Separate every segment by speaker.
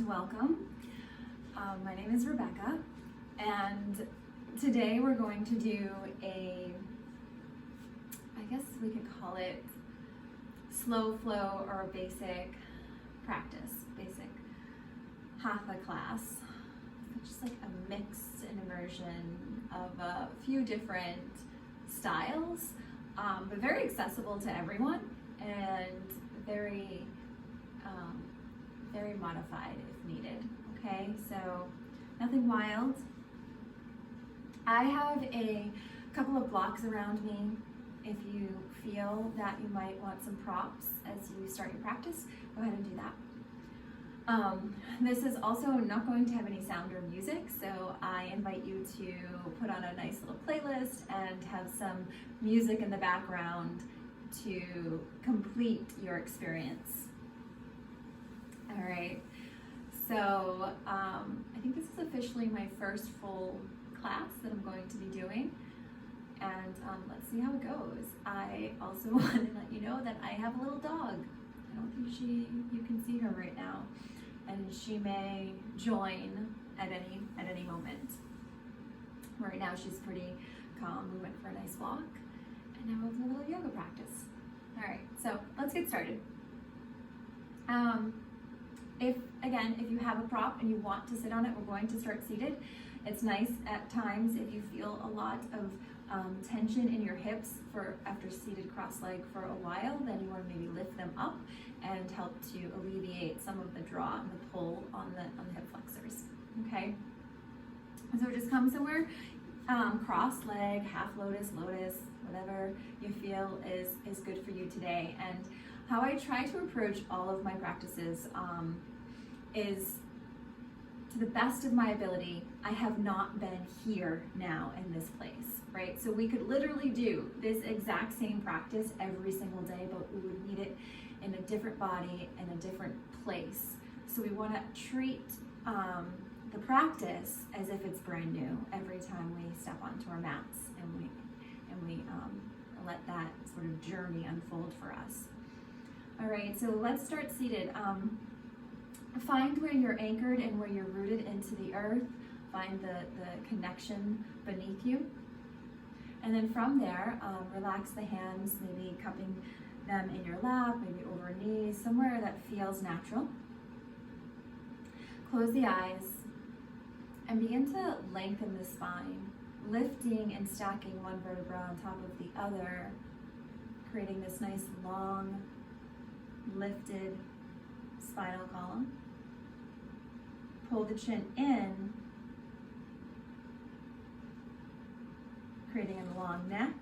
Speaker 1: welcome. My name is Rebecca, and today we're going to do I guess we could call it slow flow or a basic practice, basic hatha class. Just like a mix and immersion of a few different styles, but very accessible to everyone and very modified if needed. Okay, so nothing wild. I have a couple of blocks around me. If you feel that you might want some props as you start your practice, go ahead and do that. This is also not going to have any sound or music, so I invite you to put on a nice little playlist and have some music in the background to complete your experience. All right, so I think this is officially my first full class that I'm going to be doing, and let's see how it goes. I also want to let you know that I have a little dog. I don't think you can see her right now, and she may join at any moment. Right now she's pretty calm. We went for a nice walk, and now we'll do a little yoga practice. All right, so let's get started. If you have a prop and you want to sit on it, we're going to start seated. It's nice at times if you feel a lot of tension in your hips after seated cross-legged for a while, then you want to maybe lift them up and help to alleviate some of the draw and the pull on the hip flexors. Okay, so just come somewhere cross-leg, half lotus, whatever you feel is good for you today. And how I try to approach all of my practices is, to the best of my ability, I have not been here now in this place, right? So we could literally do this exact same practice every single day, but we would need it in a different body, in a different place. So we want to treat the practice as if it's brand new every time we step onto our mats, and we let that sort of journey unfold for us. All right, so let's start seated. Find where you're anchored and where you're rooted into the earth. Find the connection beneath you. And then from there, relax the hands, maybe cupping them in your lap, maybe over knees, somewhere that feels natural. Close the eyes and begin to lengthen the spine, lifting and stacking one vertebra on top of the other, creating this nice long, lifted spinal column. Pull the chin in, creating a long neck,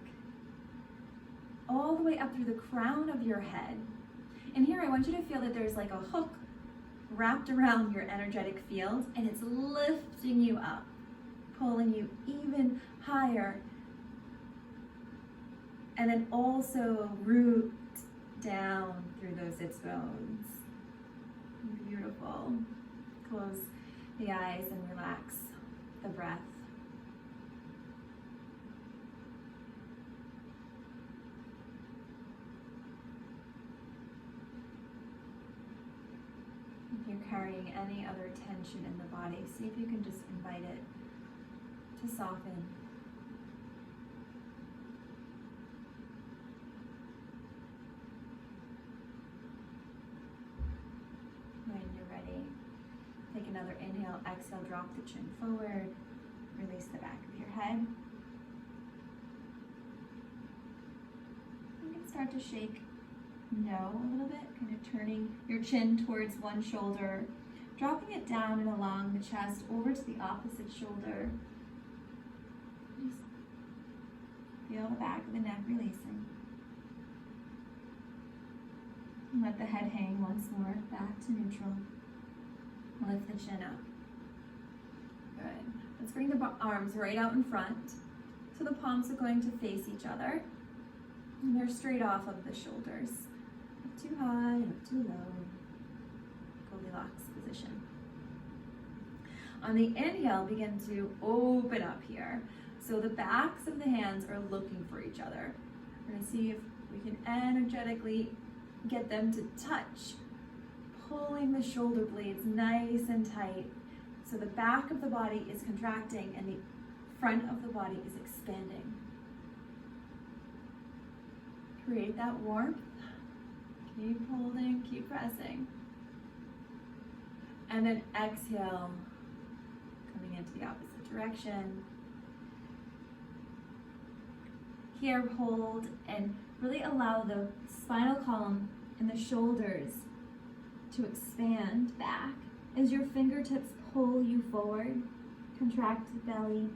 Speaker 1: all the way up through the crown of your head. And here I want you to feel that there's like a hook wrapped around your energetic field, and it's lifting you up, pulling you even higher, and then also root down through those sits bones. Beautiful. Close the eyes and relax the breath. If you're carrying any other tension in the body, see if you can just invite it to soften. When you're ready, take another inhale, exhale, drop the chin forward, release the back of your head. You can start to shake no a little bit, kind of turning your chin towards one shoulder, dropping it down and along the chest over to the opposite shoulder. Just feel the back of the neck releasing. Let the head hang once more, back to neutral. Lift the chin up. Good. Let's bring the arms right out in front. So the palms are going to face each other. And they're straight off of the shoulders. Not too high, not too low. Goldilocks position. On the inhale, begin to open up here. So the backs of the hands are looking for each other. We're going to see if we can energetically get them to touch, pulling the shoulder blades nice and tight. So the back of the body is contracting and the front of the body is expanding. Create that warmth. Keep holding, keep pressing. And then exhale, coming into the opposite direction. Here, hold and really allow the spinal column and the shoulders to expand back as your fingertips pull you forward. Contract the belly.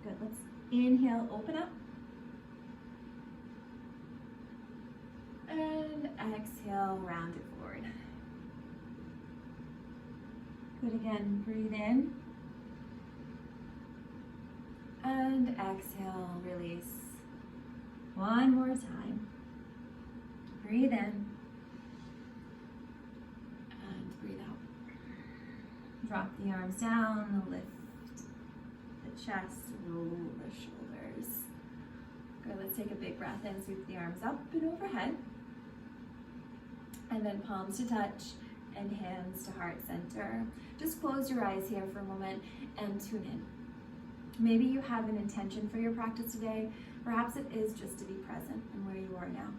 Speaker 1: Good, let's inhale, open up. And exhale, round it forward. Good, again, breathe in. And exhale, release. One more time. Breathe in. And breathe out. Drop the arms down, lift the chest, roll the shoulders. Good, let's take a big breath in, sweep the arms up and overhead. And then palms to touch and hands to heart center. Just close your eyes here for a moment and tune in. Maybe you have an intention for your practice today. Perhaps it is just to be present in where you are now.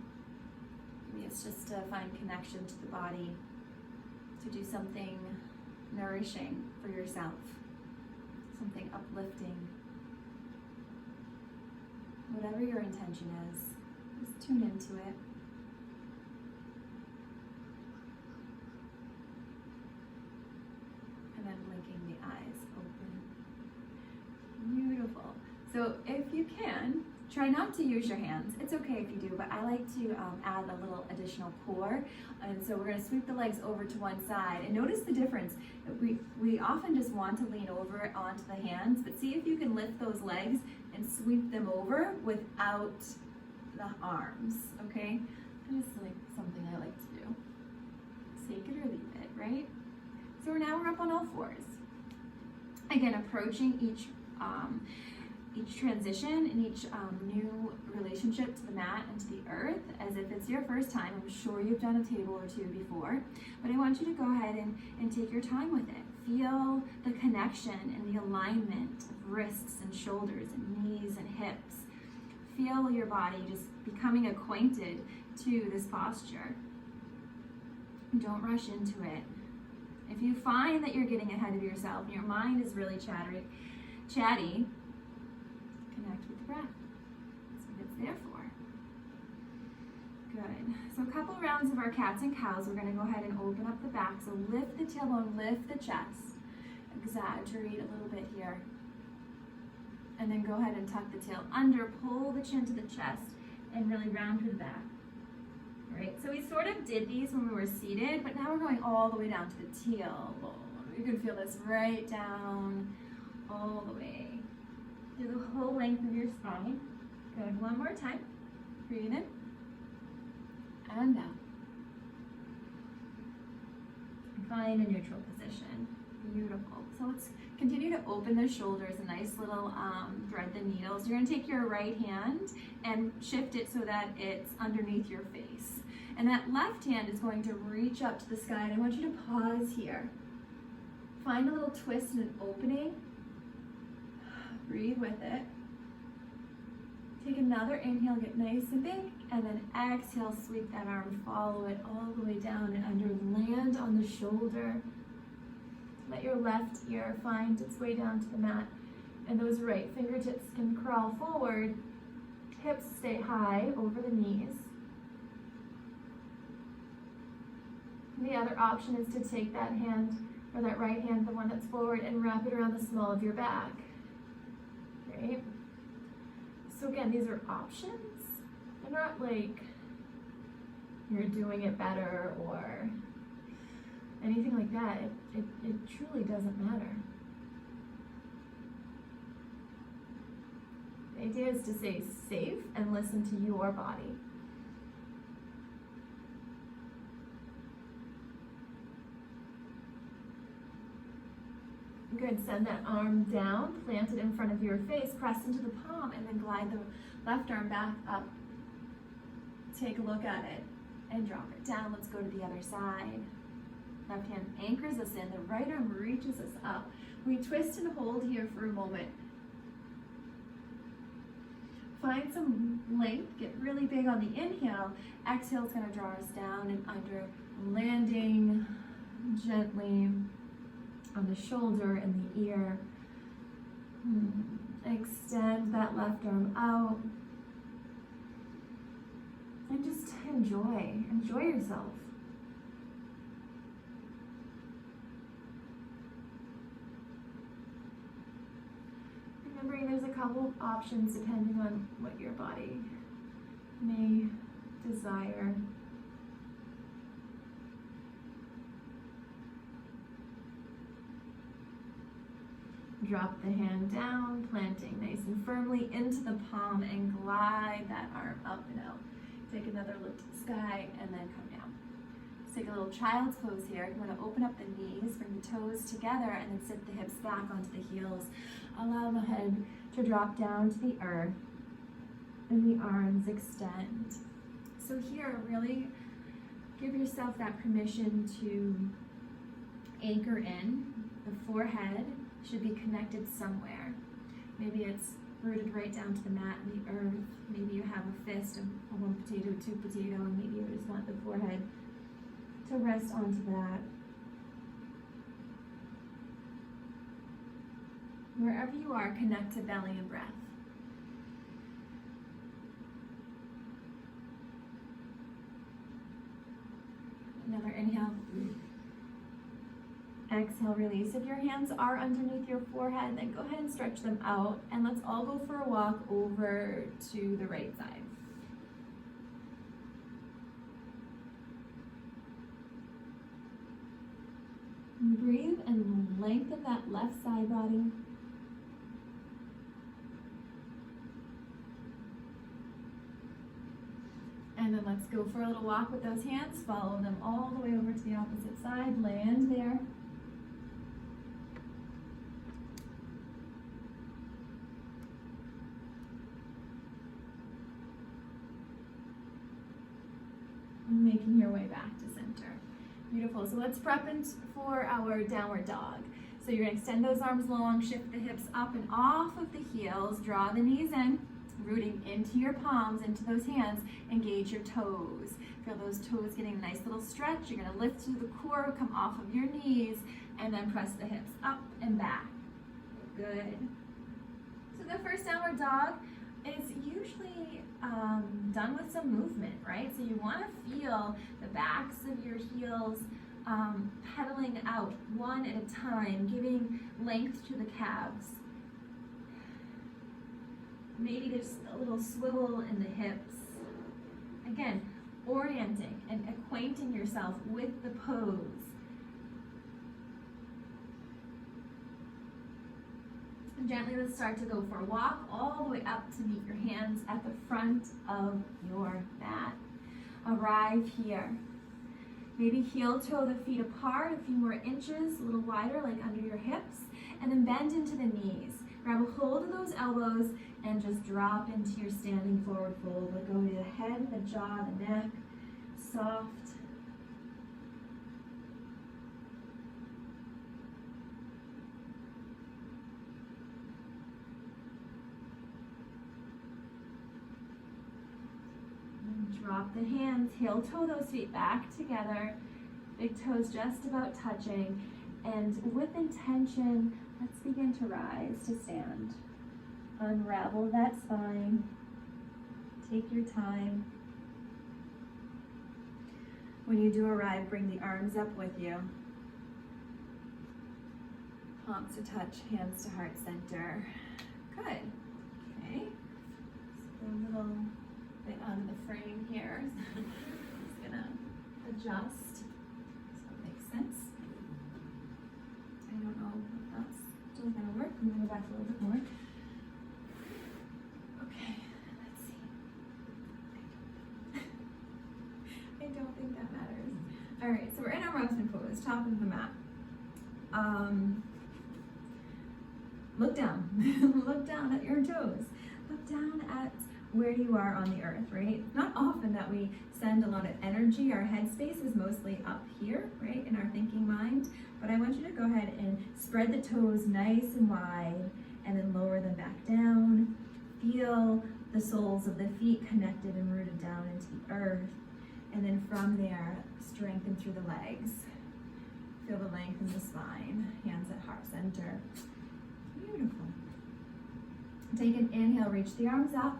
Speaker 1: Maybe it's just to find connection to the body, to do something nourishing for yourself, something uplifting. Whatever your intention is, just tune into it. And then blinking the eyes open. Beautiful. So if you can, try not to use your hands. It's okay if you do, but I like to add a little additional core. And so we're going to sweep the legs over to one side. And notice the difference. We often just want to lean over onto the hands, but see if you can lift those legs and sweep them over without the arms, okay? Just like something I like to do. Take it or leave it, right? So now we're up on all fours. Again, approaching each transition and each new relationship to the mat and to the earth as if it's your first time. I'm sure you've done a table or two before, but I want you to go ahead and take your time with it. Feel the connection and the alignment of wrists and shoulders and knees and hips. Feel your body just becoming acquainted to this posture. Don't rush into it. If you find that you're getting ahead of yourself and your mind is really chatty, connect with the breath. That's what it's there for. Good. So a couple rounds of our cats and cows. We're going to go ahead and open up the back. So lift the tailbone, lift the chest. Exaggerate a little bit here. And then go ahead and tuck the tail under, pull the chin to the chest, and really round through the back. All right, so we sort of did these when we were seated, but now we're going all the way down to the tailbone. You can feel this right down, all the way through the whole length of your spine. Good, one more time. Breathe in and out. And find a neutral position. Beautiful. So let's continue to open the shoulders, a nice little thread the needles. You're gonna take your right hand and shift it so that it's underneath your face. And that left hand is going to reach up to the sky, and I want you to pause here. Find a little twist and an opening. Breathe with it. Take another inhale, get nice and big, and then exhale, sweep that arm, follow it all the way down and under, land on the shoulder. Let your left ear find its way down to the mat, and those right fingertips can crawl forward. Hips stay high over the knees. The other option is to take that hand, or that right hand, the one that's forward, and wrap it around the small of your back. Right? So again, these are options. They're not like you're doing it better or anything like that. It truly doesn't matter. The idea is to stay safe and listen to your body. Good, send that arm down, plant it in front of your face, press into the palm, and then glide the left arm back up. Take a look at it and drop it down. Let's go to the other side. Left hand anchors us in, the right arm reaches us up. We twist and hold here for a moment. Find some length, get really big on the inhale. Exhale is going to draw us down and under, landing gently on the shoulder and the ear. Extend that left arm out. And just enjoy yourself. Remembering there's a couple options depending on what your body may desire. Drop the hand down, planting nice and firmly into the palm, and glide that arm up and out. Take another look to the sky and then come down. Let's take a little child's pose here. You want to open up the knees, bring the toes together, and then sit the hips back onto the heels. Allow the head to drop down to the earth, and the arms extend. So here, really give yourself that permission to anchor in. The forehead should be connected somewhere. Maybe it's rooted right down to the mat and the earth. Maybe you have a fist, a one potato, two potato, and maybe you just want the forehead to rest onto that. Wherever you are, connect to belly and breath. Another inhale. Exhale, release. If your hands are underneath your forehead, then go ahead and stretch them out. And let's all go for a walk over to the right side. And breathe and lengthen that left side body. And then let's go for a little walk with those hands. Follow them all the way over to the opposite side. Land there. Making your way back to center. Beautiful. So let's prep for our downward dog. So you're going to extend those arms long, shift the hips up and off of the heels, draw the knees in, rooting into your palms, into those hands, engage your toes. Feel those toes getting a nice little stretch. You're going to lift through the core, come off of your knees, and then press the hips up and back. Good. So the first downward dog is usually done with some movement, right? So you want to feel the backs of your heels pedaling out one at a time, giving length to the calves. Maybe just a little swivel in the hips. Again, orienting and acquainting yourself with the pose. And gently, let's start to go for a walk all the way up to meet your hands at the front of your mat. Arrive here. Maybe heel toe the feet apart a few more inches, a little wider, like under your hips, and then bend into the knees. Grab a hold of those elbows and just drop into your standing forward fold. Let go of the head, the jaw, the neck, soft. Drop the hands, heel toe those feet back together, big toes just about touching, and with intention, let's begin to rise to stand. Unravel that spine, take your time. When you do arrive, bring the arms up with you. Palms to touch, hands to heart center. Good, okay. So a little bit out of the frame here. So I'm just gonna adjust so it makes sense. I don't know if that's still gonna work. I'm gonna go back a little bit more. Okay, let's see. I don't think that matters. All right, so we're in our mountain pose, top of the mat. Look down. Look down at your toes. Look down at where you are on the earth, right? Not often that we send a lot of energy. Our headspace is mostly up here, right, in our thinking mind. But I want you to go ahead and spread the toes nice and wide and then lower them back down. Feel the soles of the feet connected and rooted down into the earth. And then from there, strengthen through the legs. Feel the length in the spine, hands at heart center. Beautiful. Take an inhale, reach the arms up.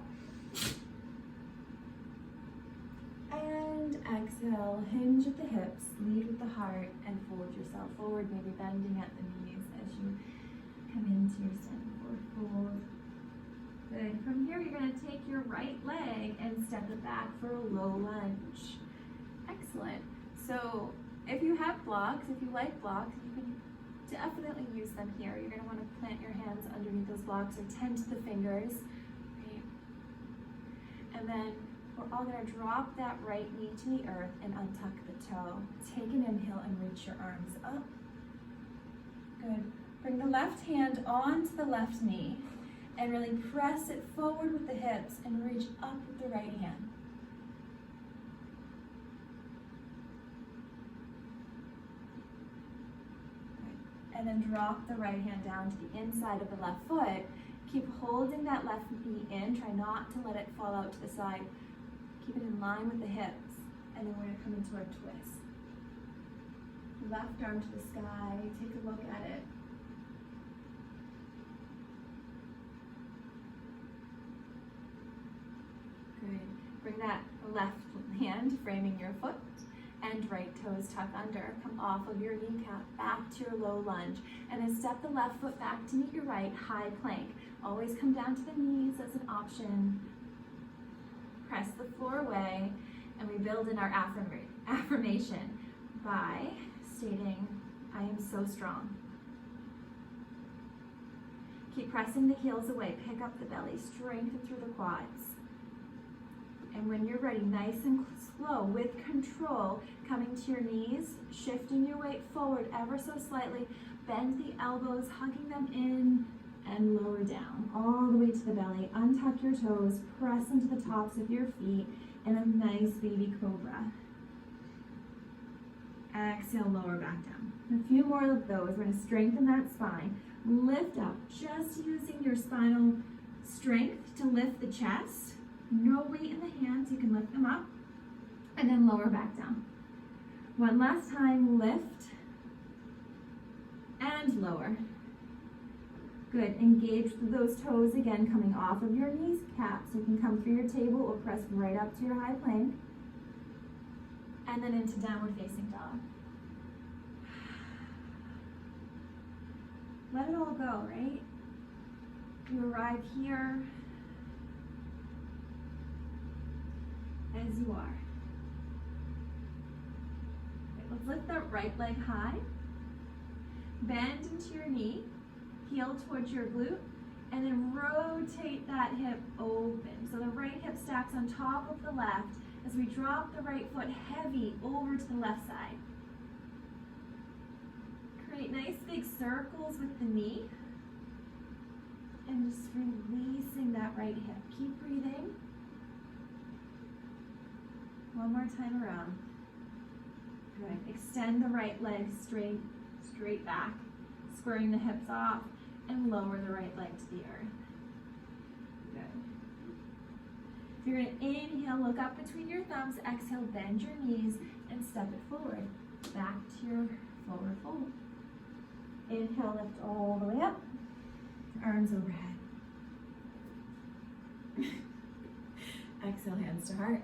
Speaker 1: And exhale, hinge at the hips, lead with the heart, and fold yourself forward, maybe bending at the knees as you come into your standing forward fold. Good. From here, you're going to take your right leg and step it back for a low lunge. Excellent. So if you have blocks, if you like blocks, you can definitely use them here. You're going to want to plant your hands underneath those blocks or tend to the fingers. Okay. And then we're all going to drop that right knee to the earth and untuck the toe. Take an inhale and reach your arms up. Good. Bring the left hand onto the left knee and really press it forward with the hips and reach up with the right hand. Good. And then drop the right hand down to the inside of the left foot. Keep holding that left knee in. Try not to let it fall out to the side. Keep it in line with the hips. And then we're going to come into our twist. Left arm to the sky. Take a look at it. Good. Bring that left hand framing your foot and right toes tuck under. Come off of your kneecap back to your low lunge. And then step the left foot back to meet your right, high plank. Always come down to the knees as an option. Press the floor away, and we build in our affirmation by stating, I am so strong. Keep pressing the heels away. Pick up the belly, strengthen through the quads. And when you're ready, nice and slow, with control, coming to your knees, shifting your weight forward ever so slightly. Bend the elbows, hugging them in, and lower down, all the way to the belly. Untuck your toes, press into the tops of your feet, and a nice baby cobra. Exhale, lower back down. A few more of those. We're going to strengthen that spine. Lift up, just using your spinal strength to lift the chest. No weight in the hands, you can lift them up, and then lower back down. One last time, lift, and lower. Good, engage those toes again, coming off of your knees caps. You can come through your table or press right up to your high plank. And then into downward facing dog. Let it all go, right? You arrive here as you are. Okay, let's lift that right leg high. Bend into your knee. Heel towards your glute, and then rotate that hip open. So the right hip stacks on top of the left as we drop the right foot heavy over to the left side. Create nice big circles with the knee, and just releasing that right hip. Keep breathing. One more time around. Good. Extend the right leg straight back, squaring the hips off, and lower the right leg to the earth. Good. So you're going to inhale, look up between your thumbs, exhale, bend your knees, and step it forward. Back to your forward fold. Inhale, lift all the way up, arms overhead. Exhale, hands to heart.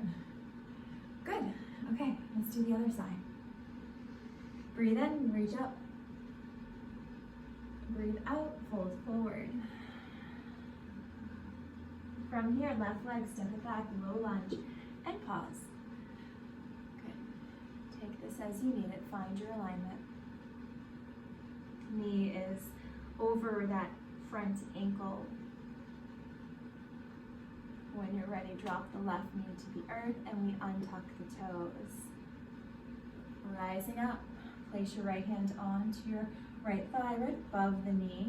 Speaker 1: Good. Okay, let's do the other side. Breathe in, reach up. Breathe out, fold forward. From here, left leg, step it back, low lunge, and pause. Good. Take this as you need it. Find your alignment. Knee is over that front ankle. When you're ready, drop the left knee to the earth, and we untuck the toes. Rising up, place your right hand onto your right thigh right above the knee,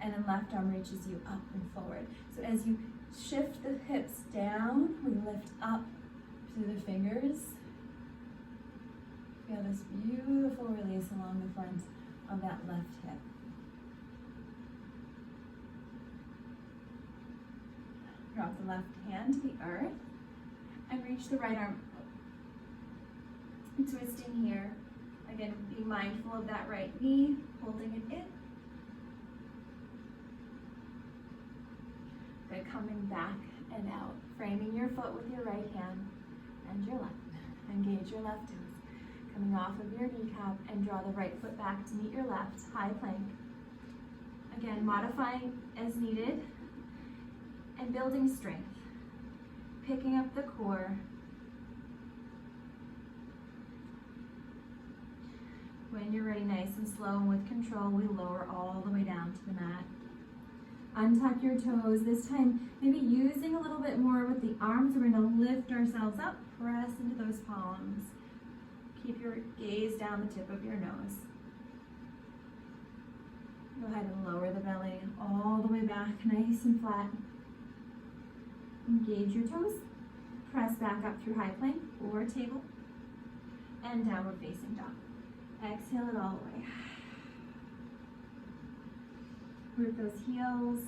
Speaker 1: and then left arm reaches you up and forward. So as you Shift the hips down. We lift up through the fingers. Feel this beautiful release along the front of that left hip. Drop the left hand to the earth and reach the right arm up. Twisting here. Again, be mindful of that right knee, holding it in. Good, coming back and out. Framing your foot with your right hand and your left. Engage your left toes. Coming off of your kneecap and draw the right foot back to meet your left, high plank. Again, modifying as needed and building strength. Picking up the core. When you're ready, nice and slow and with control, we lower all the way down to the mat. Untuck your toes. This time, maybe using a little bit more with the arms. We're going to lift ourselves up, press into those palms. Keep your gaze down the tip of your nose. Go ahead and lower the belly all the way back, nice and flat. Engage your toes. Press back up through high plank or table. And downward facing dog. Exhale it all the way. Root those heels.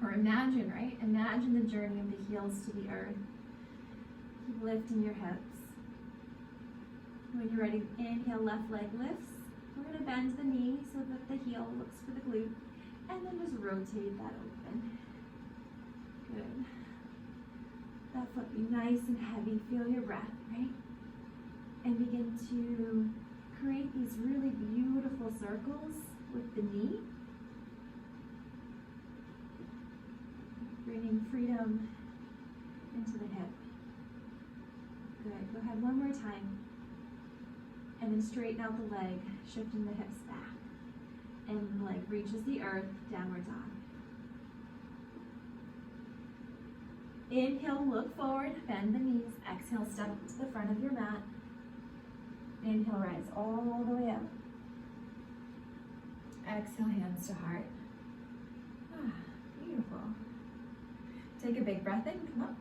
Speaker 1: Or imagine, right? Imagine the journey of the heels to the earth. Keep lifting your hips. When you're ready, inhale, left leg lifts. We're going to bend the knee so that the heel looks for the glute. And then just rotate that open. Good. That foot be nice and heavy. Feel your breath, right? And begin to create these really beautiful circles with the knee. Bringing freedom into the hip. Good. Go ahead one more time. And then straighten out the leg, shifting the hips back. And the leg reaches the earth, downward dog. Inhale, look forward, bend the knees. Exhale, step up to the front of your mat. Inhale, rise all the way up. Exhale, hands to heart. Ah, beautiful. Take a big breath in, come up.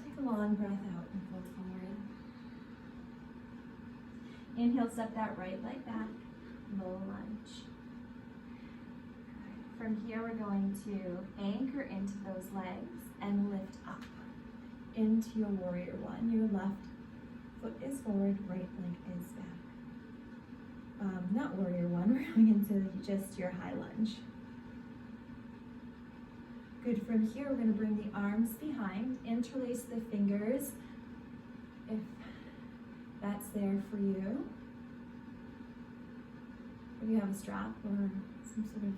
Speaker 1: Take a long breath out and fold forward. Inhale, step that right leg back, low lunge. From here, we're going to anchor into those legs and lift up into your warrior one. Your left foot is forward, right leg is back. Not warrior one, we're going into just your high lunge. Good, from here, we're going to bring the arms behind, interlace the fingers if that's there for you. If you have a strap or some sort of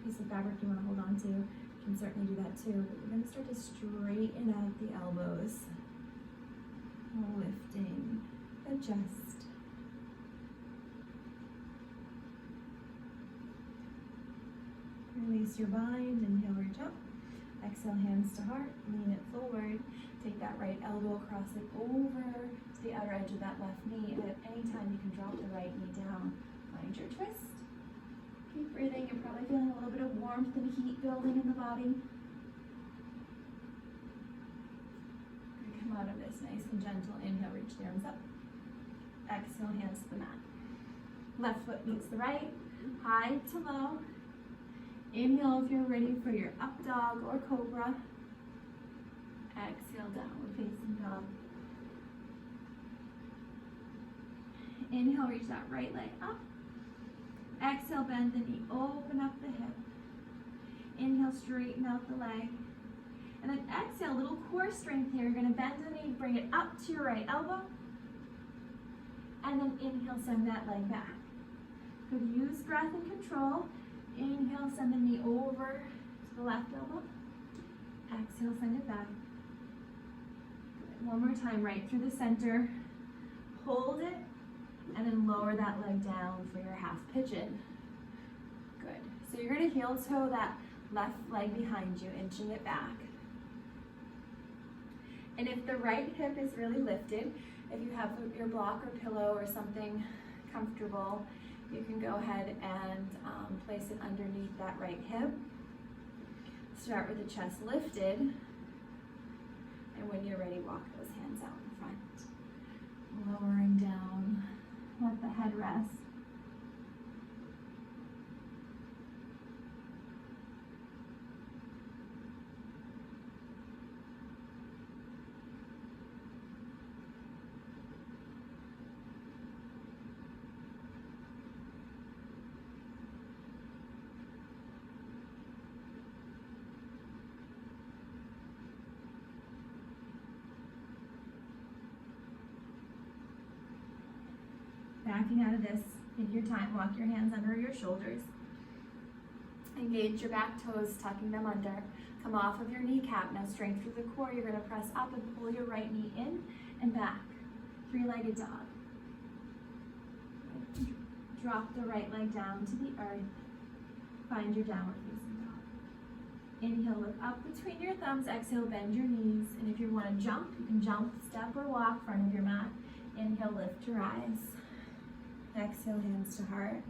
Speaker 1: piece of fabric you want to hold on to, you can certainly do that too. But we're going to start to straighten out the elbows. Lifting, adjust. Release your bind, inhale, reach up. Exhale, hands to heart, lean it forward. Take that right elbow, cross it over to the outer edge of that left knee. And at any time, you can drop the right knee down. Find your twist. Keep breathing. You're probably feeling a little bit of warmth and heat building in the body. Come out of this nice and gentle. Inhale, reach the arms up. Exhale, hands to the mat. Left foot meets the right, high to low. Inhale if you're ready for your up dog or cobra. Exhale, downward facing dog. Inhale, reach that right leg up. Exhale, bend the knee, open up the hip. Inhale, straighten out the leg. And then exhale, a little core strength here. You're going to bend the knee, bring it up to your right elbow. And then inhale, send that leg back. Good, use breath and control. Inhale, send the knee over to the left elbow. Exhale, send it back. Good. One more time, right through the center. Hold it, and then lower that leg down for your half pigeon. Good. So you're going to heel toe that left leg behind you, inching it back. And if the right hip is really lifted, if you have your block or pillow or something comfortable, you can go ahead and place it underneath that right hip. Start with the chest lifted. And when you're ready, walk those hands out in front. Lowering down, let the head rest. Backing out of this, take your time, walk your hands under your shoulders. Engage your back toes, tucking them under. Come off of your kneecap. Now strength through the core. You're gonna press up and pull your right knee in and back. Three-legged dog. Drop the right leg down to the earth. Find your downward facing dog. Inhale, look up between your thumbs. Exhale, bend your knees. And if you wanna jump, you can jump, step, or walk front of your mat. Inhale, lift to rise. Exhale, hands to heart.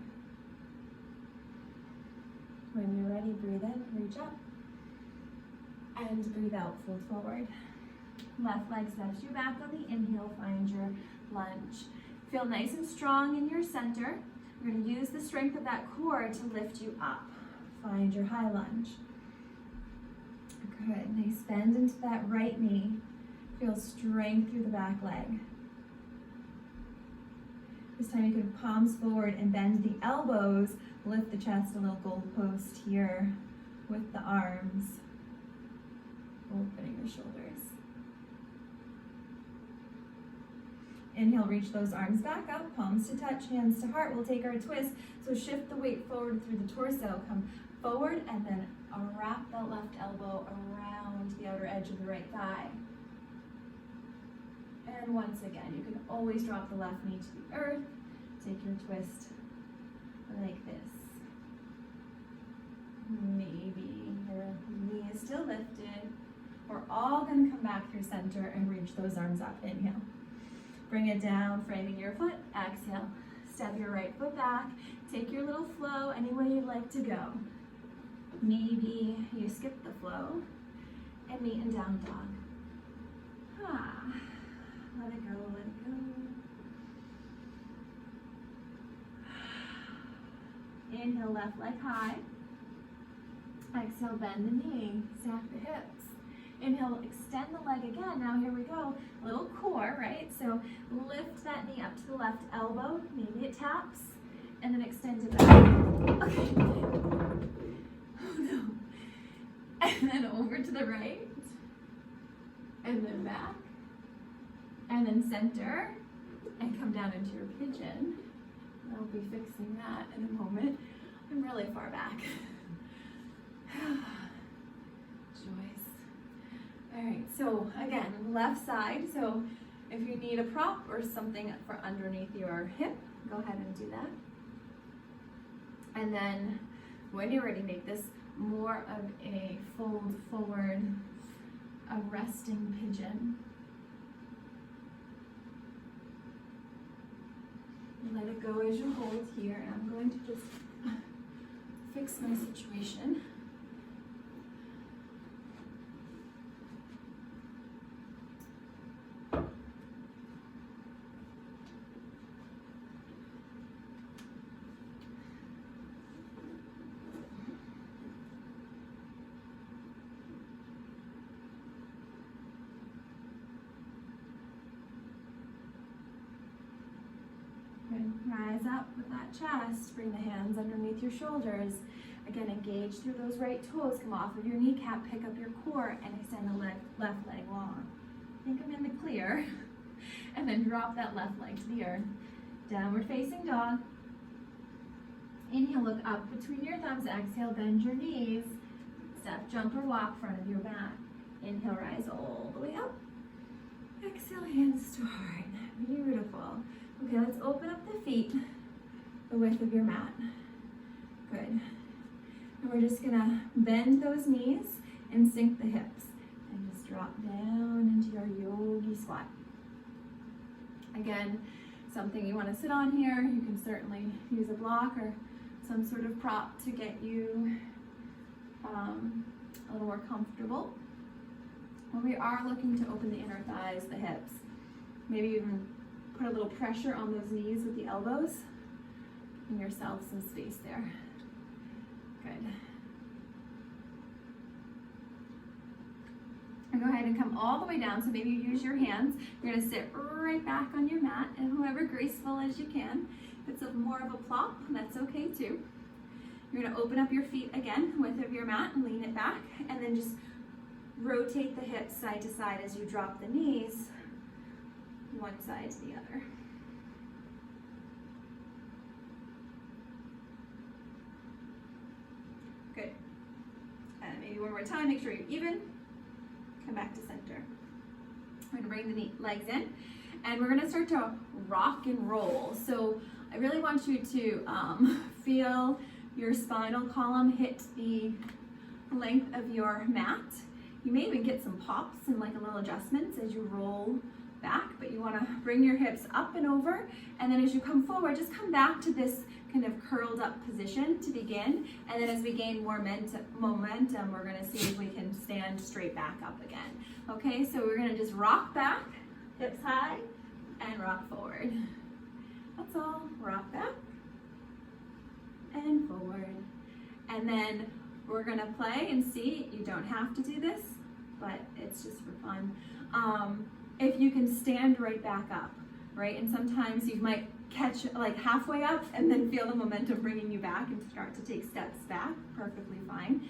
Speaker 1: When you're ready, breathe in, reach up. And breathe out, fold forward. Left leg steps you back on the inhale, find your lunge. Feel nice and strong in your center. We're gonna use the strength of that core to lift you up. Find your high lunge. Good, nice bend into that right knee. Feel strength through the back leg. This time you can palms forward and bend the elbows, lift the chest, a little goalpost here with the arms, opening the shoulders. Inhale, reach those arms back up, palms to touch, hands to heart. We'll take our twist, so shift the weight forward through the torso. Come forward and then wrap that left elbow around the outer edge of the right thigh. And once again, you can always drop the left knee to the earth. Take your twist like this. Maybe your knee is still lifted. We're all gonna come back through center and reach those arms up. Inhale. Bring it down, framing your foot. Exhale. Step your right foot back. Take your little flow any way you'd like to go. Maybe you skip the flow and meet in down dog. Let it go, let it go. Inhale, left leg high. Exhale, bend the knee, stack the hips. Inhale, extend the leg again. Now here we go. Little core, right? So lift that knee up to the left elbow. Maybe it taps. And then extend it back. Okay. Oh no. And then over to the right. And then back. And then center. And come down into your pigeon. I'll be fixing that in a moment. I'm really far back. Joyce. All right, so again, left side. So if you need a prop or something for underneath your hip, go ahead and do that. And then when you're ready, make this more of a fold forward, a resting pigeon. Let it go as you hold here. And I'm going to just fix my situation. Rise up with that chest, bring the hands underneath your shoulders. Again, engage through those right toes, come off of your kneecap, pick up your core, and extend the left leg long. I think I'm in the clear. And then drop that left leg to the earth. Downward facing dog. Inhale, look up between your thumbs. Exhale, bend your knees. Step, jump, or walk front of your mat. Inhale, rise all the way up. Exhale, hands to heart. Beautiful. Okay, let's open up the feet, the width of your mat. Good. And we're just gonna bend those knees and sink the hips. And just drop down into your yogi squat. Again, something you wanna sit on here, you can certainly use a block or some sort of prop to get you a little more comfortable. When we are looking to open the inner thighs, the hips, maybe even put a little pressure on those knees with the elbows. Give yourself some space there. Good. And go ahead and come all the way down. So maybe you use your hands. You're gonna sit right back on your mat, and however graceful as you can. If it's more of a plop, that's okay too. You're gonna open up your feet again, width of your mat, and lean it back, and then just rotate the hips side to side as you drop the knees, one side to the other. Good. And maybe one more time, make sure you're even. Come back to center. We're gonna bring the legs in, and we're gonna start to rock and roll. So I really want you to feel your spinal column hit the length of your mat. You may even get some pops and like a little adjustments as you roll back, but you wanna bring your hips up and over, and then as you come forward, just come back to this kind of curled up position to begin, and then as we gain more momentum, we're gonna see if we can stand straight back up again. Okay, so we're gonna just rock back, hips high, and rock forward. That's all, rock back, and forward. And then we're gonna play and see, you don't have to do this, but it's just for fun. If you can stand right back up, right? And sometimes you might catch like halfway up and then feel the momentum bringing you back and start to take steps back, perfectly fine.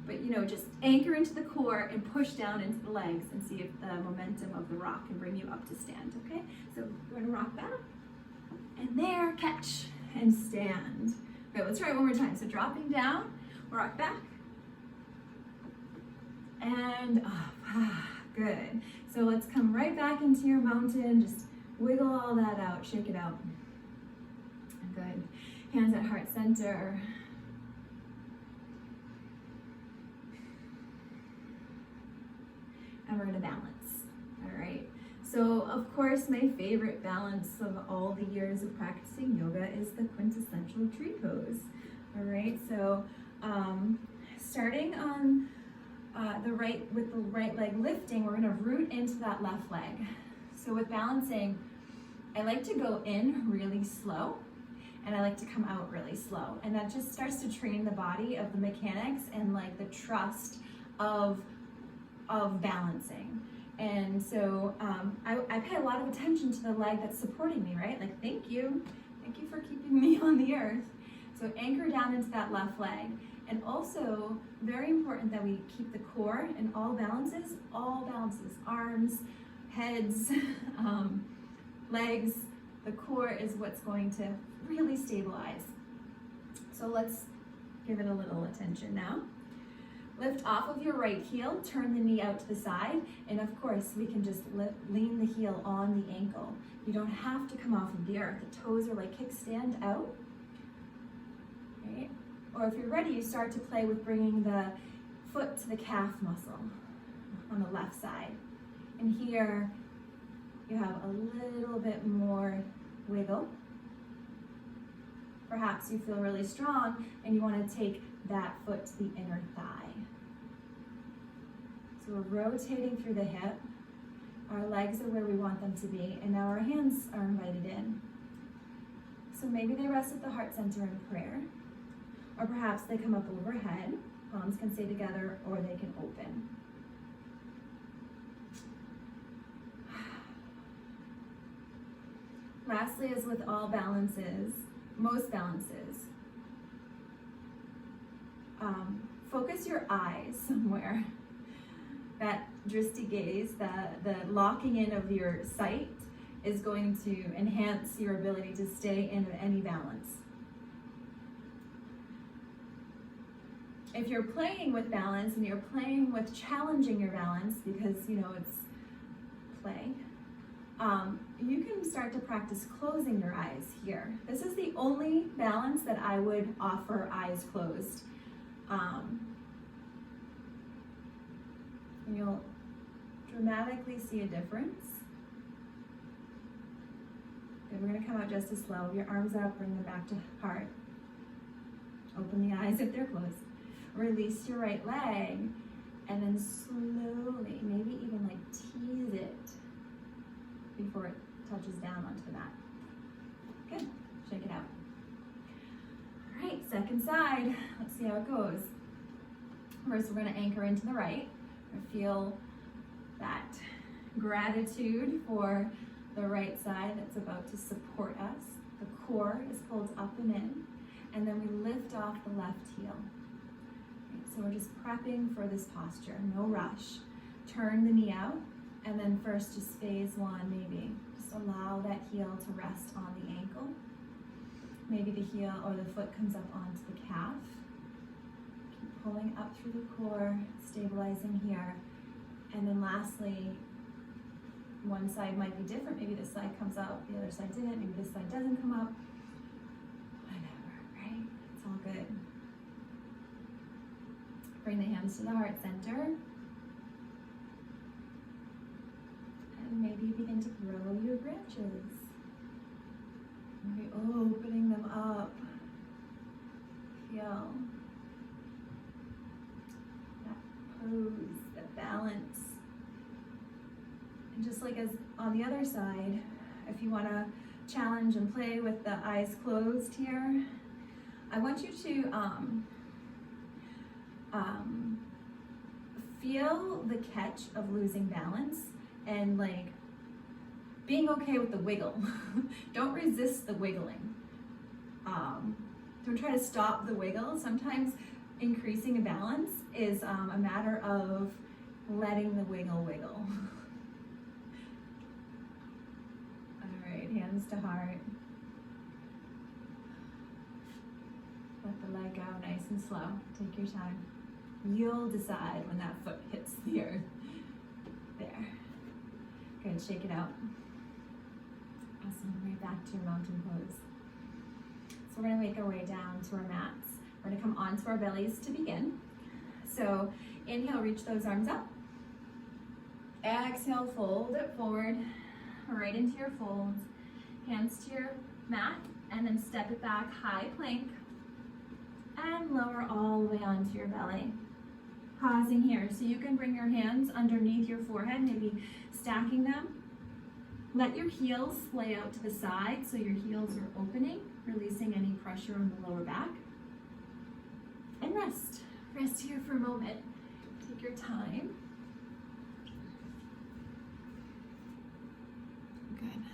Speaker 1: But you know, just anchor into the core and push down into the legs and see if the momentum of the rock can bring you up to stand, okay? So we're gonna rock back, and there, catch, and stand. Okay, let's try it one more time. So dropping down, rock back, and up. Good. So let's come right back into your mountain. Just wiggle all that out, shake it out. Good. Hands at heart center. And we're gonna balance. All right. So of course, my favorite balance of all the years of practicing yoga is the quintessential tree pose. All right. So starting on with the right leg lifting, we're gonna root into that left leg. So with balancing, I like to go in really slow, and I like to come out really slow. And that just starts to train the body of the mechanics and like the trust of balancing. And so I pay a lot of attention to the leg that's supporting me, right? Like, thank you for keeping me on the earth. So anchor down into that left leg. And also, very important that we keep the core in all balances, arms, heads, legs. The core is what's going to really stabilize. So let's give it a little attention now. Lift off of your right heel, turn the knee out to the side, and of course, we can just lean the heel on the ankle. You don't have to come off of the earth. The toes are like kickstand out, right? Or if you're ready, you start to play with bringing the foot to the calf muscle on the left side. And here, you have a little bit more wiggle. Perhaps you feel really strong and you want to take that foot to the inner thigh. So we're rotating through the hip. Our legs are where we want them to be, and now our hands are invited in. So maybe they rest at the heart center in prayer, or perhaps they come up overhead. Palms can stay together, or they can open. Lastly, as with all balances, most balances, focus your eyes somewhere. That drishti gaze, the locking in of your sight, is going to enhance your ability to stay in any balance. If you're playing with balance and you're playing with challenging your balance, because it's play, you can start to practice closing your eyes here. This is the only balance that I would offer eyes closed. You'll dramatically see a difference. Good, we're gonna come out just as slow. Your arms up, bring them back to heart. Open the eyes if they're closed. Release your right leg, and then slowly, maybe even like tease it before it touches down onto the mat. Good, shake it out. All right, second side, let's see how it goes. First, we're gonna anchor into the right. Feel that gratitude for the right side that's about to support us. The core is pulled up and in, and then we lift off the left heel. Right, so we're just prepping for this posture, no rush. Turn the knee out, and then first just phase one maybe. Just allow that heel to rest on the ankle. Maybe the heel or the foot comes up onto the calf. Keep pulling up through the core, stabilizing here. And then lastly, one side might be different. Maybe this side comes up, the other side didn't. Maybe this side doesn't come up. Whatever, right? It's all good. Bring the hands to the heart center. And maybe begin to grow your branches. Maybe opening them up. Feel that pose, that balance. And just like as on the other side, if you want to challenge and play with the eyes closed here, I want you to feel the catch of losing balance and like being okay with the wiggle. Don't resist the wiggling. Don't try to stop the wiggle. Sometimes increasing a balance is a matter of letting the wiggle wiggle. All right, hands to heart. Let the leg go nice and slow. Take your time. You'll decide when that foot hits the earth. There. Good, shake it out. Awesome, right back to your mountain pose. So we're gonna make our way down to our mats. We're gonna come onto our bellies to begin. So inhale, reach those arms up. Exhale, fold it forward, right into your folds. Hands to your mat, and then step it back, high plank, and lower all the way onto your belly. Pausing here, so you can bring your hands underneath your forehead, maybe stacking them. Let your heels splay out to the side so your heels are opening, releasing any pressure on the lower back. And rest. Rest here for a moment. Take your time. Good.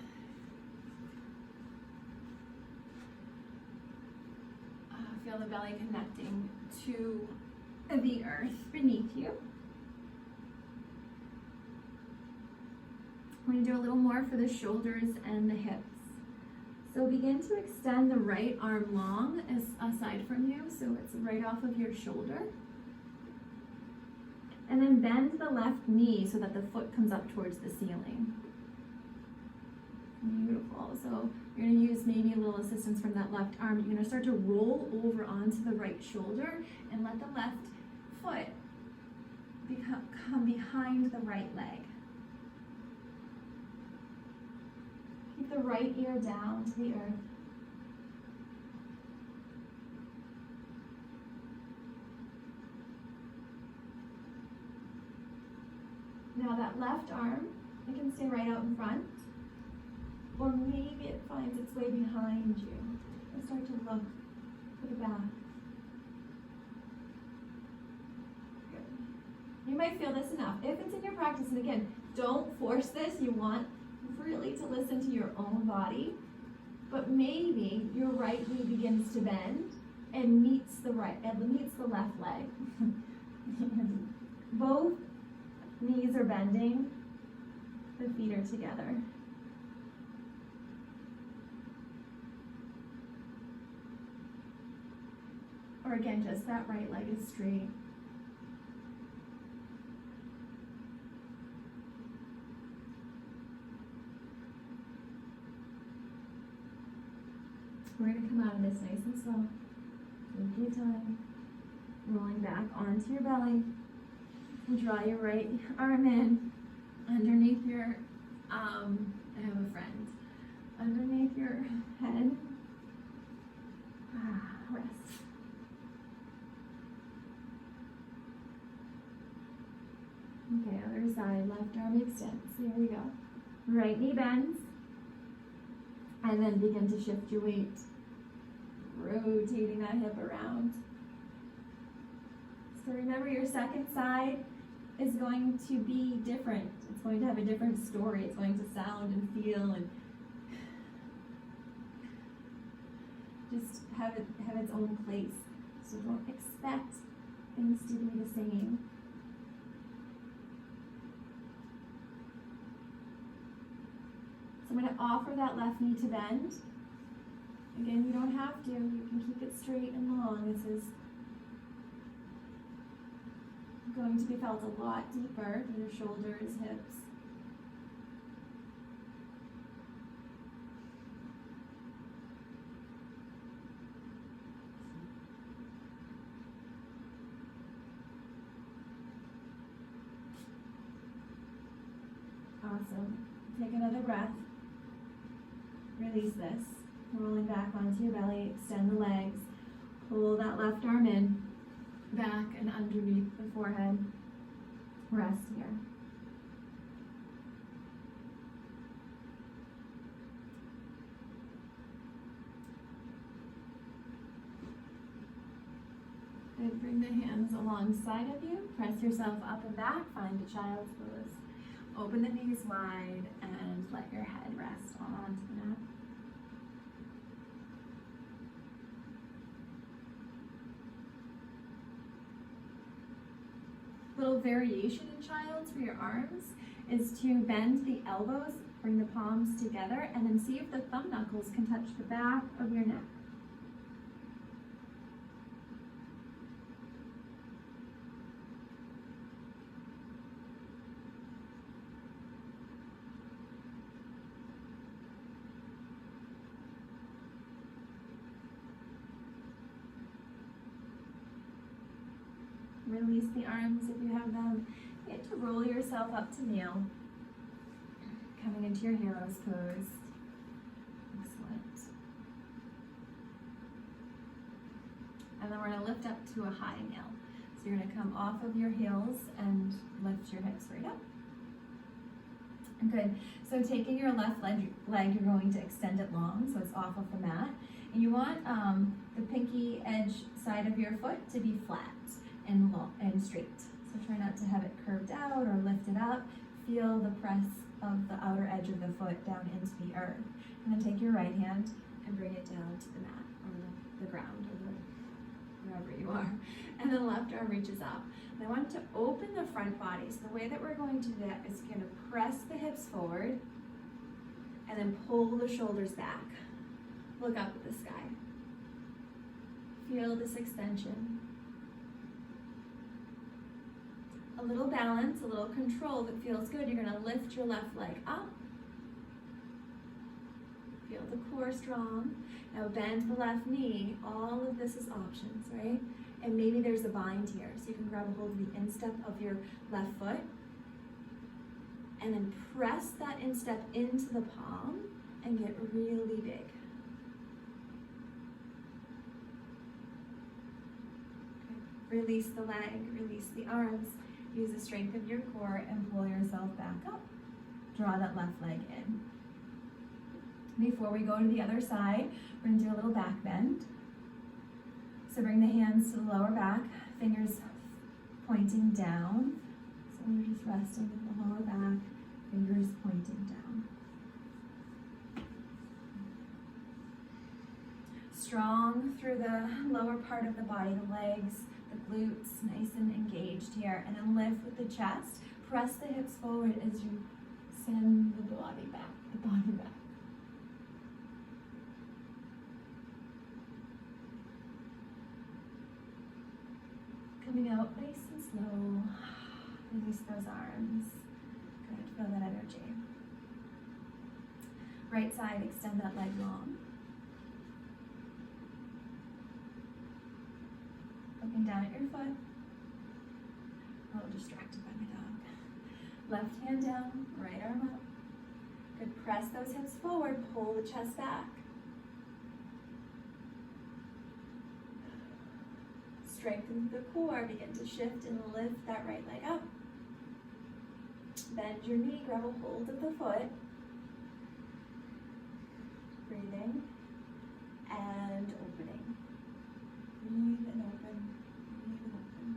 Speaker 1: Feel the belly connecting to the earth beneath you. We're going to do a little more for the shoulders and the hips. So begin to extend the right arm long aside from you, so it's right off of your shoulder. And then bend the left knee so that the foot comes up towards the ceiling. Beautiful. So you're going to use maybe a little assistance from that left arm. You're going to start to roll over onto the right shoulder and let the left foot come behind the right leg. Keep the right ear down to the earth. Now that left arm, it can stay right out in front, or maybe it finds its way behind you. And start to look for the back. Good. You might feel this enough. If it's in your practice, and again, don't force this. You want really to listen to your own body, but maybe your right knee begins to bend and meets the left leg. Both knees are bending, the feet are together. Or again, just that right leg is straight. We're going to come out of this nice and slow. Take your time. Rolling back onto your belly. And draw your right arm in underneath your, I have a friend, underneath your head. Rest. Okay, other side, left arm extends. Here we go. Right knee bends. And then begin to shift your weight. Rotating that hip around. So remember, your second side is going to be different. It's going to have a different story. It's going to sound and feel and just have its own place. So don't expect things to be the same. So I'm going to offer that left knee to bend. Again, you don't have to. You can keep it straight and long. This is going to be felt a lot deeper through your shoulders, hips. Awesome. Take another breath. Release this. Rolling back onto your belly. Extend the legs. Pull that left arm in. Back and underneath the forehead. Rest here. Good. Bring the hands alongside of you. Press yourself up and back. Find a child's pose. Open the knees wide and let your head rest onto the mat. Little variation in child's for your arms is to bend the elbows, bring the palms together, and then see if the thumb knuckles can touch the back of your neck. Release the arms if you have them. You get to roll yourself up to kneel. Coming into your hero's pose. Excellent. And then we're going to lift up to a high kneel. So you're going to come off of your heels and lift your hips right up. Good. So taking your left leg, you're going to extend it long so it's off of the mat. And you want the pinky edge side of your foot to be flat and long and straight. So try not to have it curved out or lifted up. Feel the press of the outer edge of the foot down into the earth. And then take your right hand and bring it down to the mat or the ground or wherever you are. And then the left arm reaches up. And I want to open the front body. So the way that we're going to do that is going to press the hips forward and then pull the shoulders back. Look up at the sky. Feel this extension. A little balance, a little control that feels good. You're going to lift your left leg up. Feel the core strong. Now bend the left knee. All of this is options, right? And maybe there's a bind here. So you can grab a hold of the instep of your left foot and then press that instep into the palm and get really big. Okay. Release the leg, release the arms. Use the strength of your core and pull yourself back up. Draw that left leg in. Before we go to the other side, we're going to do a little back bend. So bring the hands to the lower back, fingers pointing down. So we're just resting with the lower back, fingers pointing down. Strong through the lower part of the body, the legs, the glutes, nice and engaged here. And then lift with the chest. Press the hips forward as you send the body back, Coming out nice and slow. Release those arms. Good, feel that energy. Right side, extend that leg long. Looking down at your foot. A little distracted by my dog. Left hand down, right arm up. Good, press those hips forward, pull the chest back. Strengthen the core, begin to shift and lift that right leg up. Bend your knee, grab a hold of the foot. Breathing and opening. Breathe and open, breathe and open.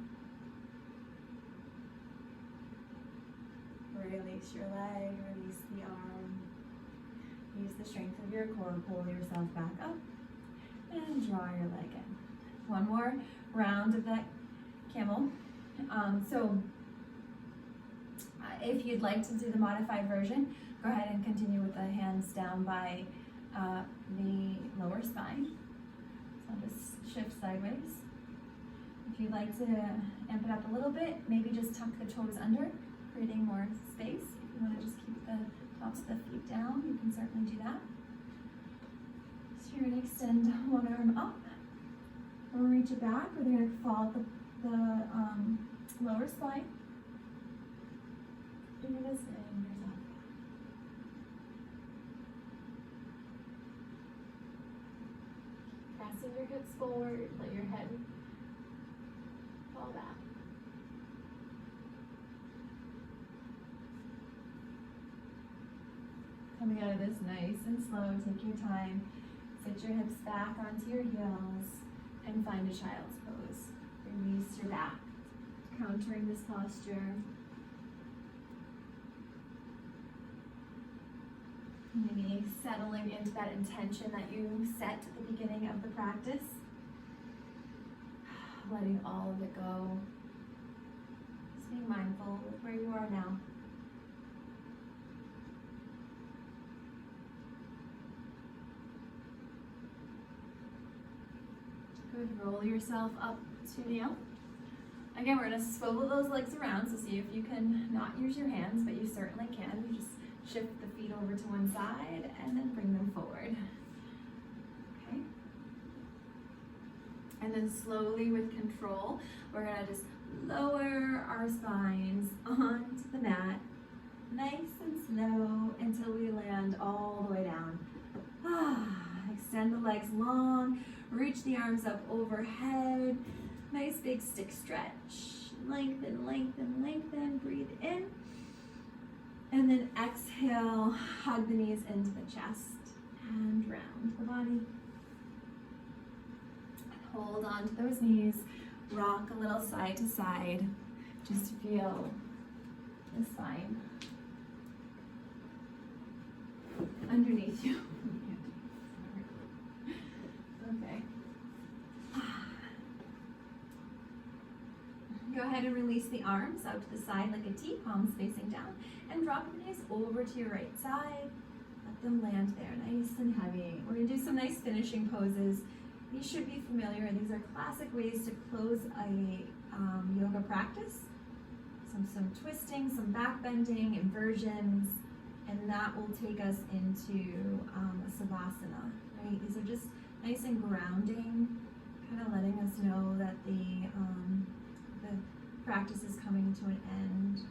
Speaker 1: Release your leg, release the arm. Use the strength of your core, pull yourself back up and draw your leg in. One more round of that camel. If you'd like to do the modified version, go ahead and continue with the hands down by the lower spine. So I'll just shift sideways. If you'd like to amp it up a little bit, maybe just tuck the toes under, creating more space. If you want to just keep the tops of the feet down, you can certainly do that. So you're going to extend one arm up. We'll reach it back. We're going to follow the lower spine. Fingers and fingers up. Pressing your hips forward, let your head fall back. Coming out of this nice and slow, take your time. Sit your hips back onto your heels and find a child's pose. Release your back, countering this posture. Maybe settling into that intention that you set at the beginning of the practice. Letting all of it go. Just being mindful of where you are now. Good, roll yourself up to kneel. Again, we're gonna swivel those legs around, so see if you can not use your hands, but you certainly can. You just shift the feet over to one side and then bring them forward. Okay. And then slowly with control, we're gonna just lower our spines onto the mat, nice and slow until we land all the way down. Extend the legs long, reach the arms up overhead, nice big stick stretch. Lengthen, lengthen, lengthen, breathe in. And then exhale, hug the knees into the chest and round the body. Hold on to those knees, rock a little side to side. Just feel the spine underneath you. Okay. Go ahead and release the arms out to the side like a T, palms facing down, and drop the knees over to your right side. Let them land there, nice and heavy. We're gonna do some nice finishing poses. These should be familiar. These are classic ways to close a yoga practice. Some twisting, some back bending, inversions, and that will take us into a savasana, right? These are just nice and grounding, kind of letting us know that the practice is coming to an end.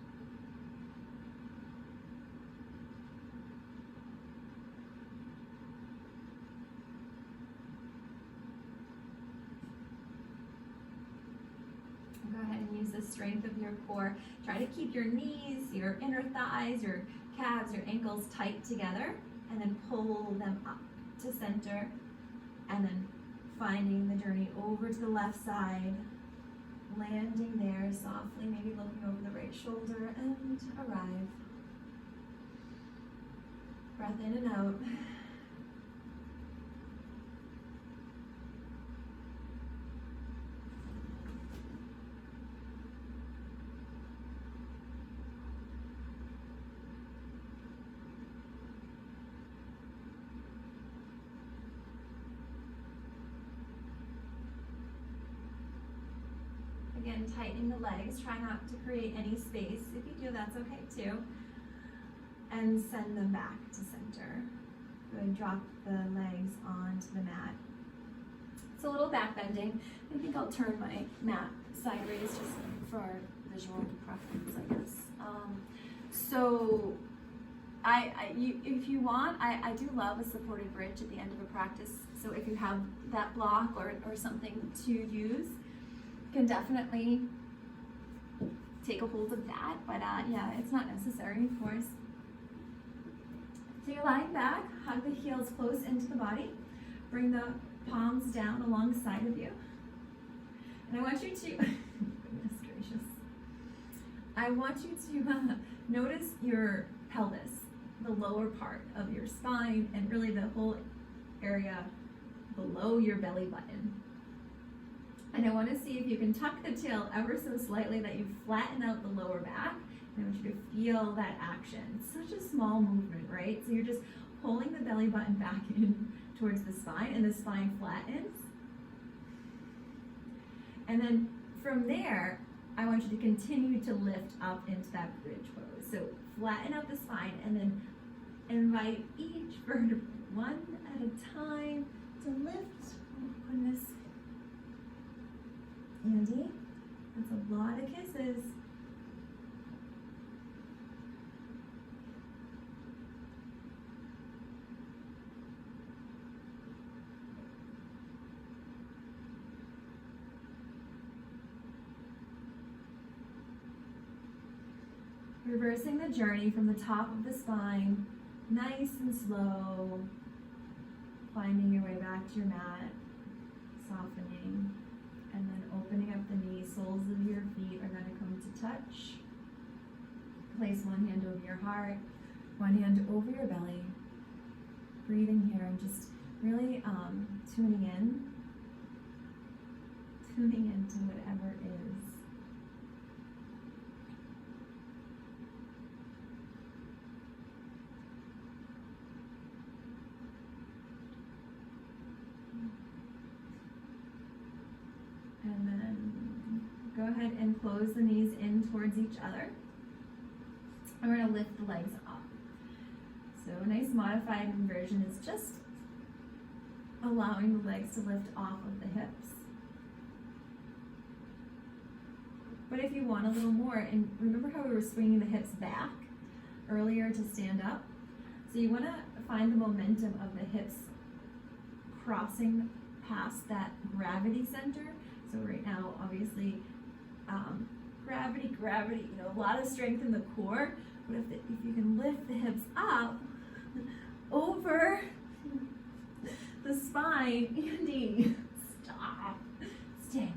Speaker 1: Go ahead and use the strength of your core. Try to keep your knees, your inner thighs, your calves, your ankles tight together, and then pull them up to center, and then finding the journey over to the left side, landing there softly, maybe looking over the right shoulder, and arrive. Breath in and out. Again, tightening the legs, try not to create any space. If you do, that's okay too. And send them back to center. Good, drop the legs onto the mat. It's a little back bending. I think I'll turn my mat sideways just for visual preference, I guess. If you want, I do love a supported bridge at the end of a practice. So if you have that block or something to use, you can definitely take a hold of that, but yeah, it's not necessary, of course. So you're lying back, hug the heels close into the body, bring the palms down alongside of you. And I want you to, goodness gracious, I want you to notice your pelvis, the lower part of your spine, and really the whole area below your belly button. And I want to see if you can tuck the tail ever so slightly, that you flatten out the lower back. And I want you to feel that action. It's such a small movement, right? So you're just pulling the belly button back in towards the spine, and the spine flattens. And then from there, I want you to continue to lift up into that bridge pose. So flatten out the spine, and then invite each vertebra one at a time to lift. Oh goodness. Andie, that's a lot of kisses. Reversing the journey from the top of the spine, nice and slow, finding your way back to your mat, softening, and then opening up the knees. Soles of your feet are going to come to touch. Place one hand over your heart, one hand over your belly. Breathing here and just really tuning into whatever is. And then go ahead and close the knees in towards each other. And we're going to lift the legs up. So a nice modified inversion is just allowing the legs to lift off of the hips. But if you want a little more, and remember how we were swinging the hips back earlier to stand up? So you want to find the momentum of the hips crossing past that gravity center. So right now, obviously, gravity, you know, a lot of strength in the core. But if you can lift the hips up over the spine, Andie, stop, stay.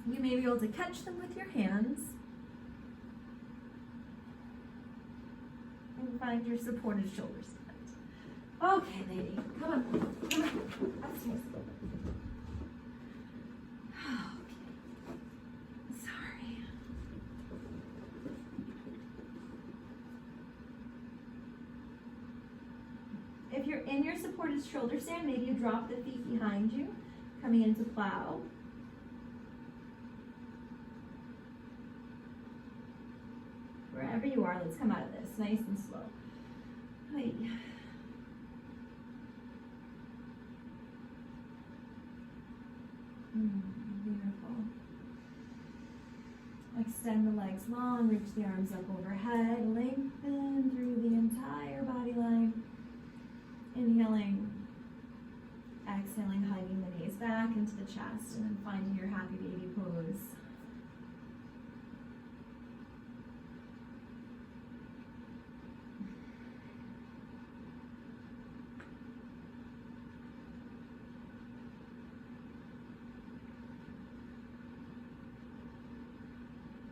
Speaker 1: You may be able to catch them with your hands and find your supported shoulders. Okay, lady, come on, upstairs. Okay, sorry. If you're in your supported shoulder stand, maybe you drop the feet behind you, coming into plow. Wherever you are, let's come out of this, nice and slow. Hi. Beautiful. Extend the legs long, reach the arms up overhead, lengthen through the entire body line. Inhaling, exhaling, hugging the knees back into the chest, and then finding your happy baby pose.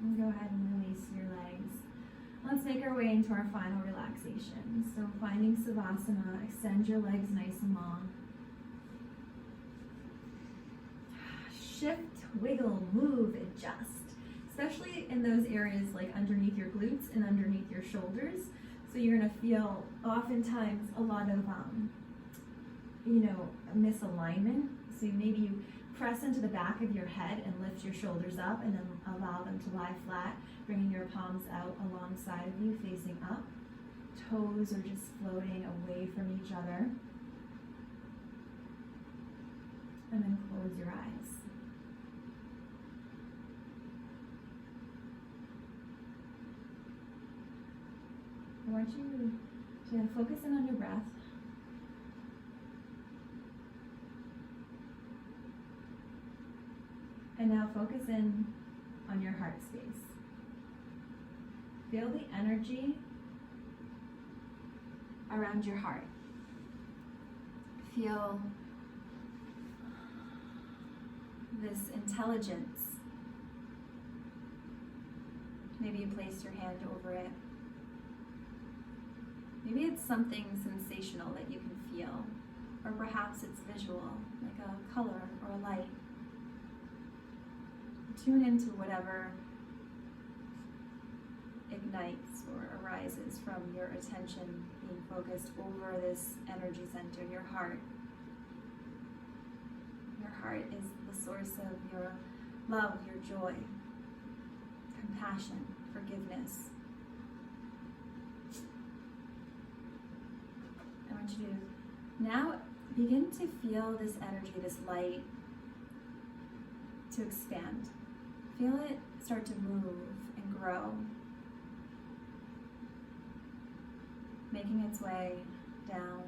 Speaker 1: And go ahead and release your legs. Let's make our way into our final relaxation. So finding savasana, extend your legs nice and long. Shift, wiggle, move, adjust, especially in those areas like underneath your glutes and underneath your shoulders. So you're gonna feel oftentimes a lot of, misalignment. So maybe you press into the back of your head and lift your shoulders up, and then allow them to lie flat, bringing your palms out alongside of you, facing up. Toes are just floating away from each other. And then close your eyes. I want you to focus in on your breath. . And now focus in on your heart space. Feel the energy around your heart. Feel this intelligence. Maybe you place your hand over it. Maybe it's something sensational that you can feel, or perhaps it's visual, like a color or a light. Tune into whatever ignites or arises from your attention being focused over this energy center, your heart. Your heart is the source of your love, your joy, compassion, forgiveness. I want you to now begin to feel this energy, this light, to expand. Feel it start to move and grow, making its way down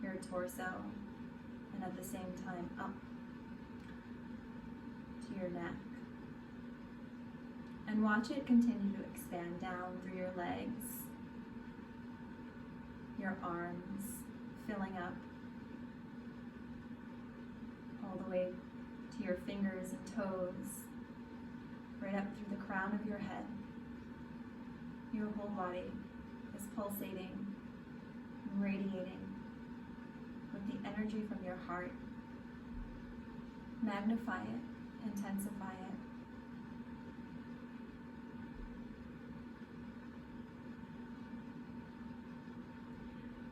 Speaker 1: your torso and at the same time up to your neck. And watch it continue to expand down through your legs, your arms, filling up all the way to your fingers and toes, right up through the crown of your head. Your whole body is pulsating and radiating with the energy from your heart. Magnify it, intensify it.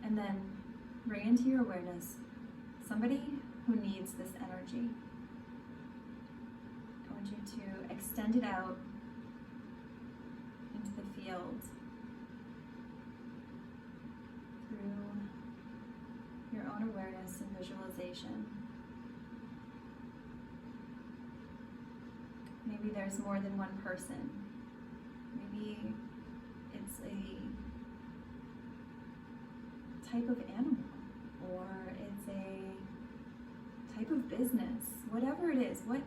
Speaker 1: And then bring into your awareness somebody who needs this energy. I want you to extend it out into the field through your own awareness and visualization. Maybe there's more than one person. Maybe it's a type of animal, or it's a type of business. Whatever it is, what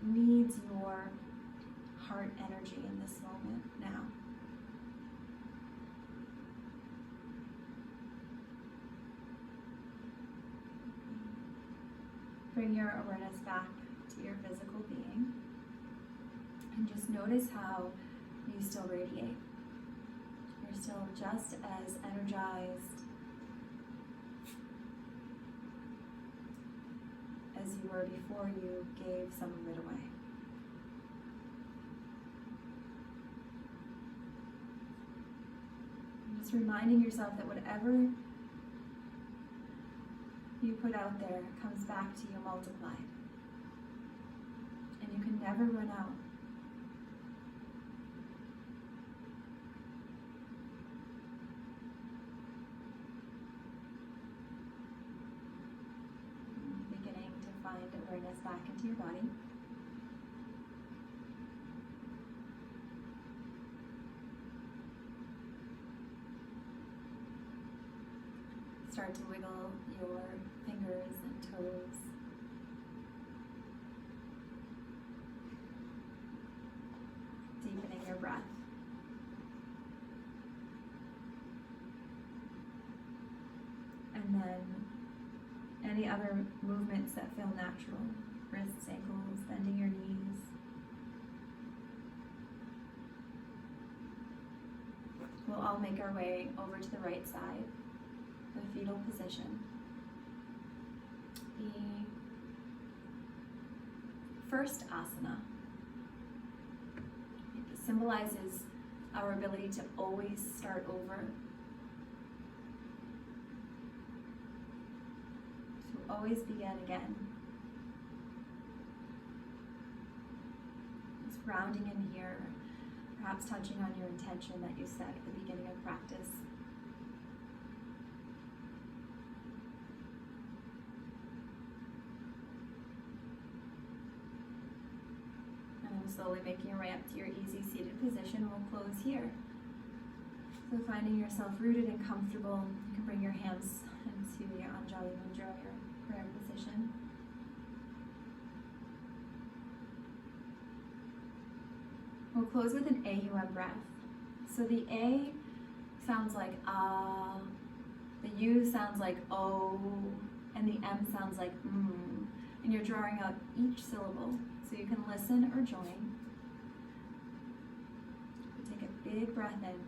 Speaker 1: needs your heart energy in this moment now? Bring your awareness back to your physical being and just notice how you still radiate. You're still just as energized as you were before you gave some of it away. And just reminding yourself that whatever you put out there comes back to you multiplied. And you can never run out. Awareness back into your body. Start to wiggle your fingers and toes. Deepening your breath. And then any other movements that feel natural, wrists, ankles, bending your knees. We'll all make our way over to the right side, the fetal position. The first asana symbolizes our ability to always start over. Always begin again. Just grounding in here, perhaps touching on your intention that you set at the beginning of practice. And then slowly making your way up to your easy seated position. We'll close here. So finding yourself rooted and comfortable, you can bring your hands into your Anjali Mudra, your prayer position. We'll close with an AUM breath. So the A sounds like ah, the U sounds like oh, and the M sounds like mm. And you're drawing out each syllable, so you can listen or join. Take a big breath in.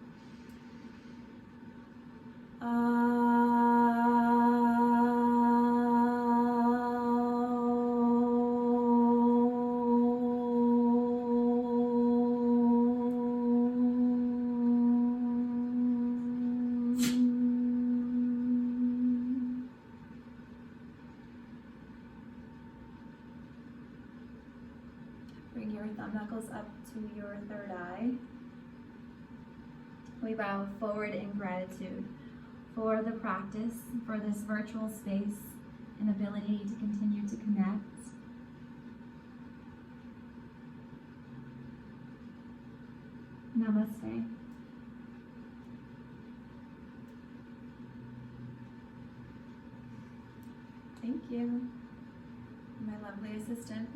Speaker 1: Bring your thumb knuckles up to your third eye. We bow forward in gratitude for the practice, for this virtual space and ability to continue to connect. Namaste. Thank you, my lovely assistant.